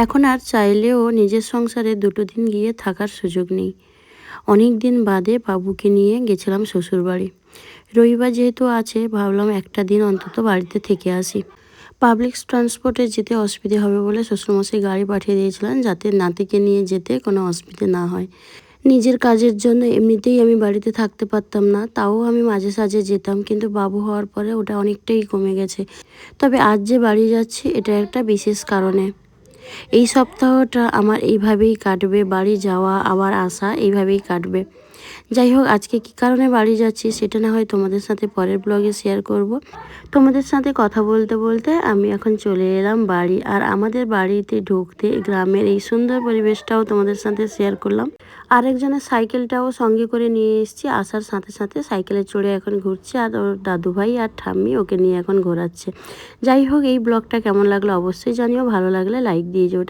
এখন আর চাইলেও নিজের সংসারে ২ দিন গিয়ে থাকার সুযোগ নেই। অনেক দিন বাদে বাবুকে নিয়ে গেছিলাম শ্বশুরবাড়ি। রবিবার যেহেতু আছে ভাবলাম একটা দিন অন্তত বাড়িতে থেকে আসি। পাবলিক ট্রান্সপোর্টে যেতে অসুবিধে হবে বলে শ্বশুরমশাই গাড়ি পাঠিয়ে দিয়েছিলেন যাতে নাতিকে নিয়ে যেতে কোনো অসুবিধে না হয়। নিজের কাজের জন্য এমনিতেই আমি বাড়িতে থাকতে পারতাম না, তাও আমি মাঝে সাঝে যেতাম, কিন্তু বাবু হওয়ার পরে ওটা অনেকটাই কমে গেছে। তবে আজ যে বাড়ি যাচ্ছি এটা একটা বিশেষ কারণে। এই সপ্তাহটা আমার এইভাবেই কাটবে, বাড়ি যাওয়া আবার আসা এইভাবেই কাটবে। যাই হোক, আজকে কী কারণে বাড়ি যাচ্ছি সেটা না হয় তোমাদের সাথে পরের ব্লগে শেয়ার করব। তোমাদের সাথে কথা বলতে বলতে আমি এখন চলে এলাম বাড়ি, আর আমাদের বাড়িতে ঢুকতে গ্রামের এই সুন্দর পরিবেশটাও তোমাদের সাথে শেয়ার করলাম। আরেকজনের সাইকেলটাও সঙ্গে করে নিয়ে এসেছি, আসার সাথে সাথে সাইকেলে চড়ে এখন ঘুরছে, আর ওর দাদুভাই আর ঠাম্মি ওকে নিয়ে এখন ঘোরাচ্ছে। যাই হোক, এই ব্লগটা কেমন লাগলো অবশ্যই জানিও, ভালো লাগলে লাইক দিয়ে যেও।